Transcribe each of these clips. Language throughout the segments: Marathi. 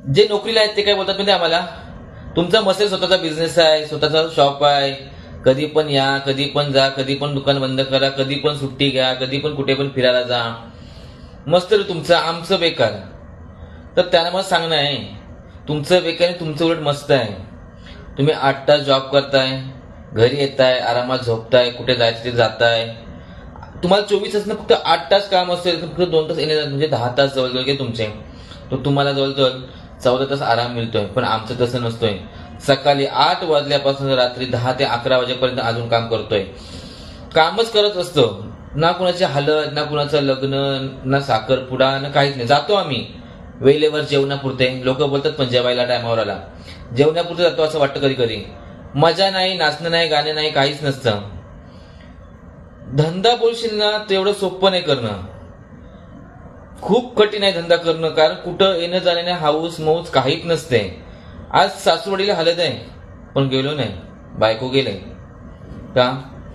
जे नोकरीला आहेत ते काय बोलतात म्हणजे आम्हाला, तुमचा मस्त स्वतःचा बिझनेस आहे, स्वतःचा शॉप आहे, कधी पण या, कधी पण जा, कधी पण दुकान बंद करा, कधी पण सुट्टी घ्या, कधी पण कुठे पण फिरायला जा, मस्त रे तुमचं, आमचं बेकार. तर त्यांना मला सांगणं आहे, तुमचं बेकार आणि तुमचं उलट मस्त आहे. तुम्ही 8 तास जॉब करताय, घरी येताय, आरामात झोपताय, कुठे जायचं ते जाताय. तुम्हाला 24 तास ना फक्त 8 तास काम असेल, तर फक्त 2 तास येणे म्हणजे 10 तास जवळजवळ की तुमचे. तर तुम्हाला जवळजवळ 14 तास आराम मिळतोय. पण आमचं तसं नसतोय. सकाळी 8 वाजल्यापासून रात्री 10 ते 11 वाजेपर्यंत अजून काम करतोय. कामच करत असतो. ना कुणाची हलत, ना कुणाचं लग्न, ना साखरपुडा, ना काहीच नाही. जातो आम्ही वेळेवर जेवणापुरते. लोक बोलतात पण जेवायला टायमावर आला. जेवणापुरते जातो असं वाटतं कधी कधी. मजा नाही, नाचणं नाही, गाणं नाही, काहीच नसतं. धंदा बोलशील ना तेवढं सोपं नाही करणं. खूप कठीण आहे धंदा करणं, कारण कुठं येणं जाण्याने हाऊस मौज काहीच नसते. आज सासूवडीला हालत आहे पण गेलो नाही, बायको गेले का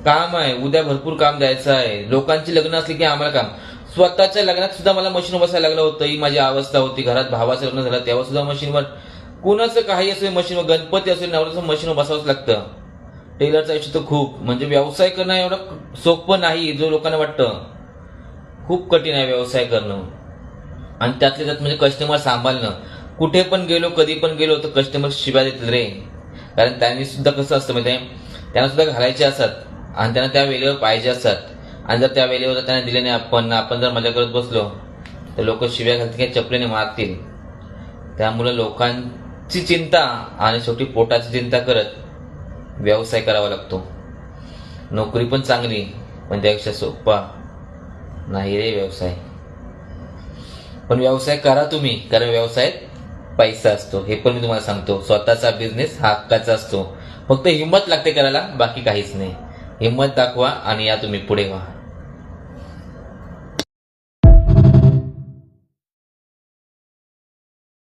काम आहे, उद्या भरपूर काम द्यायचं आहे. लोकांची लग्न असली की आम्हाला काम. स्वतःच्या लग्नात सुद्धा मला मशीन बसायला लागलं होतं. ही माझी अवस्था होती. घरात भावाचं लग्न झालं तेव्हा सुद्धा मशीनवर, कुणाचं काही असेल मशीनवर, गणपती असेल नवऱ्याचं मशीनवर बसावंच लागतं. टेलरचं आयुष्य तर खूप, म्हणजे व्यवसाय करणं एवढं सोपं नाही जो लोकांना वाटतं. खूप कठीण आहे व्यवसाय करणं. आणि त्यातल्या त्यात म्हणजे कस्टमर सांभाळणं. कुठे पण गेलो, कधी पण गेलो तर कस्टमर शिव्या देतील रे. कारण त्यांनी सुद्धा कसं असतं माहिती आहे, त्यांना सुद्धा घालायचे असतात आणि त्यांना त्या वेळेवर पाहिजे असतात. आणि जर त्या वेळेवर त्यांना दिले नाही आपण जर मजा करत बसलो तर लोक शिव्या घालतील किंवा चपलेने मारतील. त्यामुळे लोकांची चिंता आणि शेवटी पोटाची चिंता करत व्यवसाय करावा लागतो. नोकरी पण चांगली पण त्यापेक्षा सोपा नाही रे व्यवसाय. पण व्यवसाय करा तुम्ही, कारण व्यवसायात पैसा असतो. हे पण मी तुम्हाला सांगतो. स्वतःचा बिझनेस हा हक्काचा असतो. फक्त हिंमत लागते करायला, बाकी काहीच नाही. हिंमत दाखवा आणि या तुम्ही पुढे व्हा.